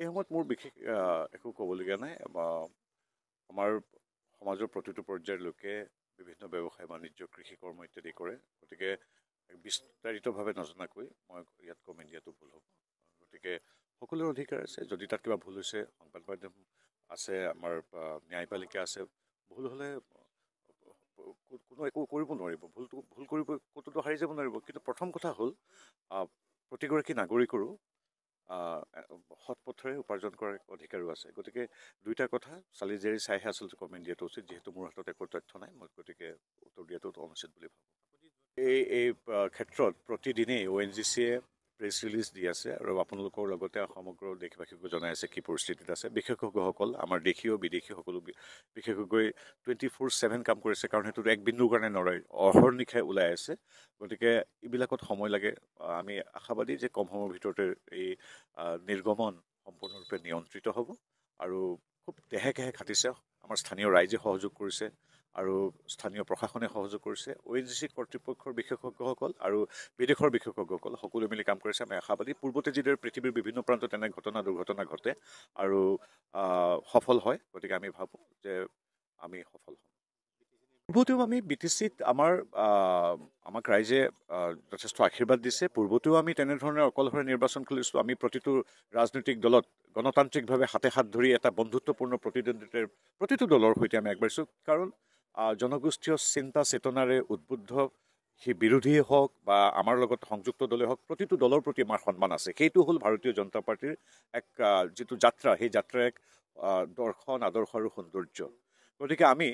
এই সময়ত মোৰ বিশেষ একো ক'বলগীয়া নাই। আমাৰ সমাজৰ প্ৰতিটো পৰ্যায়ৰ লোকে বিভিন্ন ব্যৱসায় বাণিজ্য কৃষি কৰ্ম ইত্যাদি কৰে। গতিকে বিস্তাৰিতভাৱে নজনাকৈ মই ইয়াত কমেণ্ট দিয়াটো ভুল হ'ব। গতিকে সকলোৰে অধিকাৰ আছে, যদি তাত কিবা ভুল হৈছে সংবাদ মাধ্যম আছে, আমাৰ ন্যায়পালিকা আছে, ভুল হ'লে কোনো একো কৰিব নোৱাৰিব, ভুল কৰিব ক'তোতো হাৰি যাব নোৱাৰিব। কিন্তু প্ৰথম কথা হ'ল প্ৰতিগৰাকী নাগৰিকৰো সৎ পথেৰে উপাৰ্জন কৰাৰ অধিকাৰো আছে। গতিকে দুইটা কথা চালি জাৰি চাইহে আচলতে কমেণ্ট দিয়াটো উচিত। যিহেতু মোৰ হাতত একো তথ্য নাই, মই গতিকে উত্তৰ দিয়াটো অনুচিত বুলি ভাবোঁ। এই ক্ষেত্ৰত প্ৰতিদিনেই ONGCয়ে প্ৰেছ ৰিলিজ দি আছে আৰু আপোনালোকৰ লগতে সমগ্ৰ দেশবাসীকো জনাই আছে কি পৰিস্থিতিত আছে। বিশেষজ্ঞসকল, আমাৰ দেশীয় বিদেশী সকলো বিশেষজ্ঞই 24/7 কাম কৰিছে, কাৰণ সেইটো এক বিন্দুৰ কাৰণে নৰয়, অহৰ্নিশে ওলাই আছে। গতিকে এইবিলাকত সময় লাগে। আমি আশাবাদী যে কম সময়ৰ ভিতৰতে এই নিৰ্গমন সম্পূৰ্ণৰূপে নিয়ন্ত্ৰিত হ'ব আৰু খুব দেহে কেহে খাটিছে। আমাৰ স্থানীয় ৰাইজে সহযোগ কৰিছে আৰু স্থানীয় প্ৰশাসনে সহযোগ কৰিছে। ONGC কৰ্তৃপক্ষৰ বিশেষজ্ঞসকল আৰু বিদেশৰ বিশেষজ্ঞসকল সকলোৱে মিলি কাম কৰিছে। আমি আশাবাদী পূৰ্বতে যিদৰে পৃথিৱীৰ বিভিন্ন প্ৰান্তত এনে দুৰ্ঘটনা ঘটে আৰু সফল হয়, গতিকে আমি ভাবোঁ যে আমি সফল হ'ম। পূৰ্বতেও আমি BTCত আমাক ৰাইজে যথেষ্ট আশীৰ্বাদ দিছে। পূৰ্বতেও আমি তেনেধৰণে অকলশৰে নিৰ্বাচন কৰিছোঁ। আমি প্ৰতিটো ৰাজনৈতিক দলত গণতান্ত্ৰিকভাৱে হাতে হাত ধৰি এটা বন্ধুত্বপূৰ্ণ প্ৰতিদ্বন্দ্বিতাৰ প্ৰতিটো দলৰ সৈতে আমি আগবাঢ়িছোঁ। কাৰণ জনগোষ্ঠীয় চিন্তা চেতনাৰে উদ্বুদ্ধ সেই বিৰোধীয়ে হওক বা আমাৰ লগত সংযুক্ত দলেই হওক, প্ৰতিটো দলৰ প্ৰতি আমাৰ সন্মান আছে। সেইটো হ'ল ভাৰতীয় জনতা পাৰ্টীৰ এক যিটো যাত্ৰা, সেই যাত্ৰাৰ এক দৰ্শন, আদৰ্শ আৰু সৌন্দৰ্য। গতিকে আমি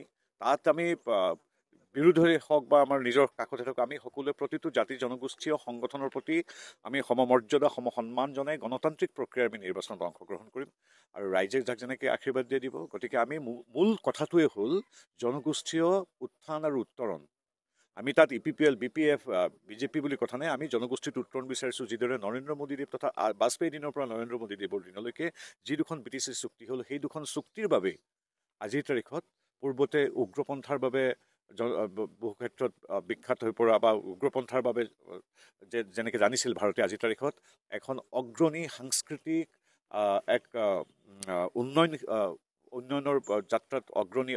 বিৰোধী হওক বা আমাৰ নিজৰ কাষতে থাকক, আমি সকলোৱে প্ৰতিটো জাতি জনগোষ্ঠীয় সংগঠনৰ প্ৰতি আমি সমমৰ্যাদা সমসন্মান জনাই গণতান্ত্ৰিক প্ৰক্ৰিয়াৰ আমি নিৰ্বাচনত অংশগ্ৰহণ কৰিম আৰু ৰাইজে যাক যেনেকৈ আশীৰ্বাদ দিয়ে দিব। গতিকে আমি মূল কথাটোৱে হ'ল জনগোষ্ঠীয় উত্থান আৰু উত্তৰণ। আমি তাত EPPL, BPF, BJP বুলি কথা নাই। আমি জনগোষ্ঠীত উত্তৰণ বিচাৰিছোঁ। যিদৰে নৰেন্দ্ৰ মোদীদেৱ তথা বাজপেয়ী দিনৰ পৰা নৰেন্দ্ৰ মোদীদেৱৰ দিনলৈকে যি দুখন BTC চুক্তি হ'ল, সেই দুখন চুক্তিৰ বাবে আজিৰ তাৰিখত পূৰ্বতে উগ্ৰপন্থাৰ বাবে বহু ক্ষেত্ৰত বিখ্যাত হৈ পৰা বা উগ্ৰপন্থাৰ বাবে যেনেকৈ জানিছিল ভাৰতে, আজিৰ তাৰিখত এখন অগ্ৰণী সাংস্কৃতিক এক উন্নয়নৰ যাত্ৰাত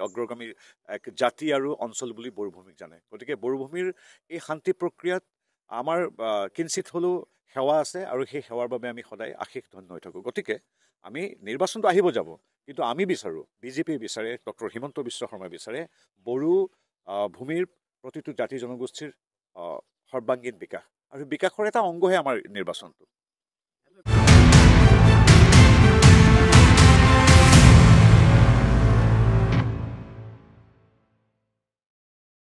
অগ্ৰগামী এক জাতি আৰু অঞ্চল বুলি বড়োভূমিক জানে। গতিকে বড়োভূমিৰ এই শান্তি প্ৰক্ৰিয়াত আমাৰ কিঞ্চিত হ'লেও সেৱা আছে আৰু সেই সেৱাৰ বাবে আমি সদায় আশীষ ধন্য হৈ থাকোঁ। গতিকে আমি নিৰ্বাচনটো আহিব যাব, কিন্তু আমি বিচাৰোঁ, BJP বিচাৰে, ডক্টৰ হিমন্ত বিশ্ব শৰ্মাই বিচাৰে বড়ো ভূমিৰ প্ৰতিটো জাতি জনগোষ্ঠীৰ সৰ্বাংগীন বিকাশ, আৰু বিকাশৰ এটা অংগহে আমাৰ নিৰ্বাচনটো।